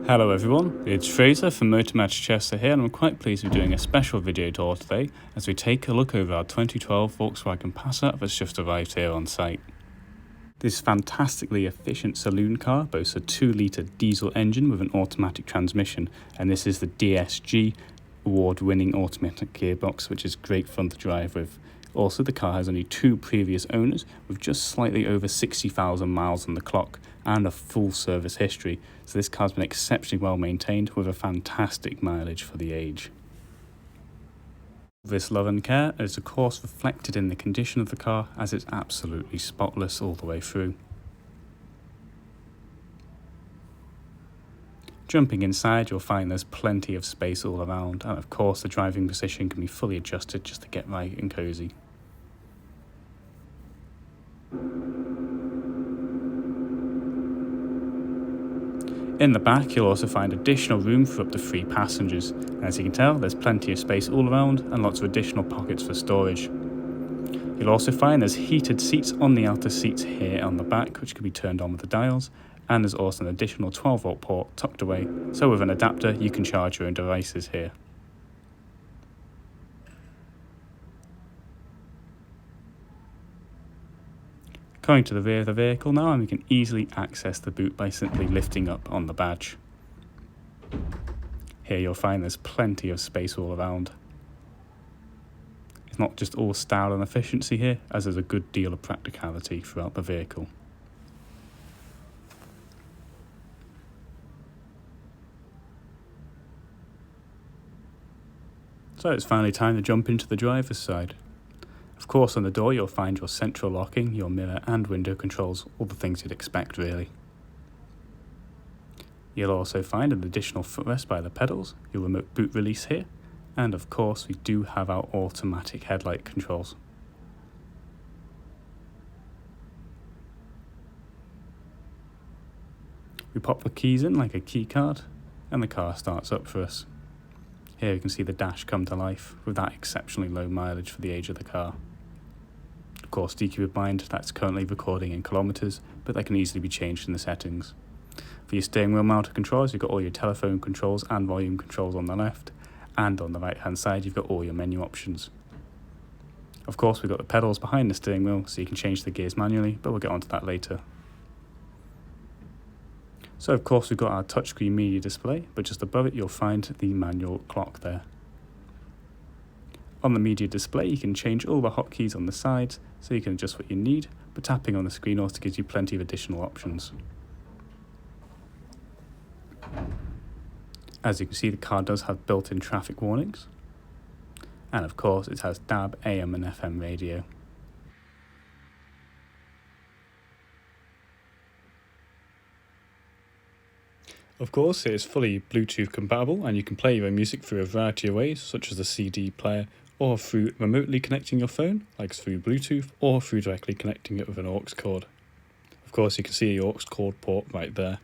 Hello everyone, it's Fraser from Untitled here, and I'm quite pleased to be doing a special video tour today as we take a look over our 2012 Volkswagen Passat that's just arrived here on site. This fantastically efficient saloon car boasts a 2-litre diesel engine with an automatic transmission, and this is the DSG award-winning automatic gearbox, which is great fun to drive with. Also, the car has only 2 previous owners with just slightly over 60,000 miles on the clock and a full service history, so this car's been exceptionally well maintained with a fantastic mileage for the age. This love and care is of course reflected in the condition of the car, as it's absolutely spotless all the way through. Jumping inside, you'll find there's plenty of space all around, and of course the driving position can be fully adjusted just to get right and cozy. In the back, you'll also find additional room for up to 3 passengers, and as you can tell, there's plenty of space all around and lots of additional pockets for storage. You'll also find there's heated seats on the outer seats here on the back, which can be turned on with the dials, and there's also an additional 12-volt port tucked away, so with an adapter you can charge your own devices here. Going to the rear of the vehicle now, and we can easily access the boot by simply lifting up on the badge. Here you'll find there's plenty of space all around. It's not just all style and efficiency here, as there's a good deal of practicality throughout the vehicle. So it's finally time to jump into the driver's side. Of course, on the door you'll find your central locking, your mirror and window controls, all the things you'd expect really. You'll also find an additional footrest by the pedals, your remote boot release here, and of course we do have our automatic headlight controls. We pop the keys in like a key card, and the car starts up for us. Here you can see the dash come to life with that exceptionally low mileage for the age of the car. Of course, do keep in mind that's currently recording in kilometres, but that can easily be changed in the settings. For your steering wheel mounted controls, you've got all your telephone controls and volume controls on the left, and on the right hand side you've got all your menu options. Of course, we've got the pedals behind the steering wheel, so you can change the gears manually, but we'll get onto that later. So of course we've got our touchscreen media display, but just above it you'll find the manual clock there. On the media display you can change all the hotkeys on the sides, so you can adjust what you need, but tapping on the screen also gives you plenty of additional options. As you can see, the car does have built-in traffic warnings, and of course it has DAB, AM and FM radio. Of course, it is fully Bluetooth compatible, and you can play your own music through a variety of ways, such as the CD player, or through remotely connecting your phone, like through Bluetooth, or through directly connecting it with an aux cord. Of course, you can see your aux cord port right there.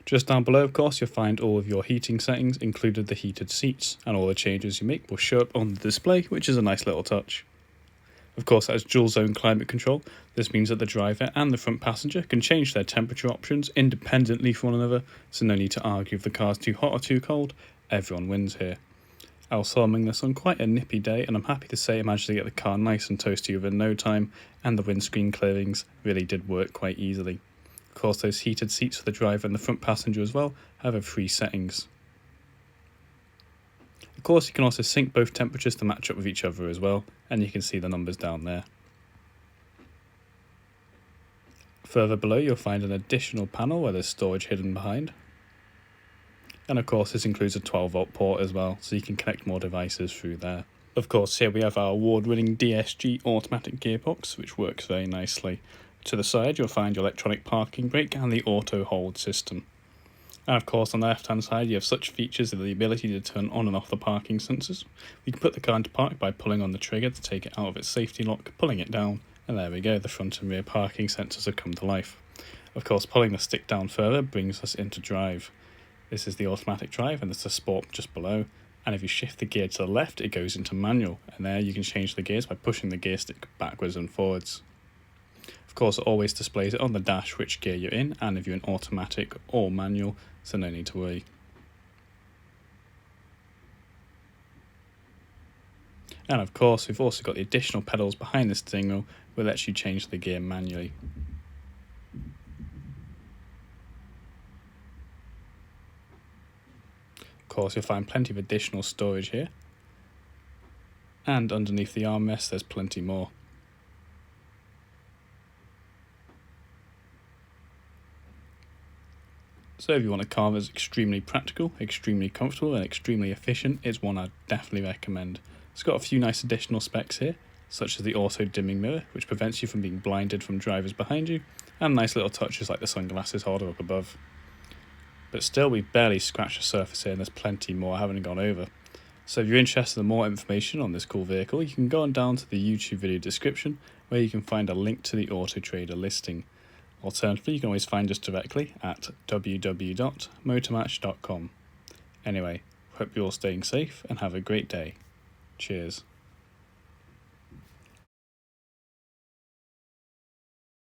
Just down below, of course, you'll find all of your heating settings, including the heated seats, and all the changes you make will show up on the display, which is a nice little touch. Of course, that is dual zone climate control. This means that the driver and the front passenger can change their temperature options independently from one another, so no need to argue if the car's too hot or too cold. Everyone wins here. I was filming this on quite a nippy day, and I'm happy to say I managed to get the car nice and toasty within no time, and the windscreen clearings really did work quite easily. Of course, those heated seats for the driver and the front passenger as well have 3 settings. Of course, you can also sync both temperatures to match up with each other as well, and you can see the numbers down there. Further below you'll find an additional panel where there's storage hidden behind. And of course this includes a 12-volt port as well, so you can connect more devices through there. Of course, here we have our award-winning DSG automatic gearbox, which works very nicely. To the side you'll find your electronic parking brake and the auto hold system. And of course on the left hand side you have such features as the ability to turn on and off the parking sensors. You can put the car into park by pulling on the trigger to take it out of its safety lock, pulling it down, and there we go, the front and rear parking sensors have come to life. Of course, pulling the stick down further brings us into drive. This is the automatic drive, and there's the sport just below, and if you shift the gear to the left it goes into manual, and there you can change the gears by pushing the gear stick backwards and forwards. Of course, it always displays it on the dash which gear you're in, and if you're in automatic or manual, so no need to worry. And of course, we've also got the additional pedals behind the steering wheel, which lets you change the gear manually. Of course, you'll find plenty of additional storage here, and underneath the armrest there's plenty more. So if you want a car that's extremely practical, extremely comfortable and extremely efficient, it's one I'd definitely recommend. It's got a few nice additional specs here, such as the auto dimming mirror, which prevents you from being blinded from drivers behind you, and nice little touches like the sunglasses holder up above. But still, we've barely scratched the surface here and there's plenty more I haven't gone over. So if you're interested in more information on this cool vehicle, you can go on down to the YouTube video description where you can find a link to the Auto Trader listing. Alternatively, you can always find us directly at www.motormatch.com. Anyway, hope you're all staying safe and have a great day. Cheers.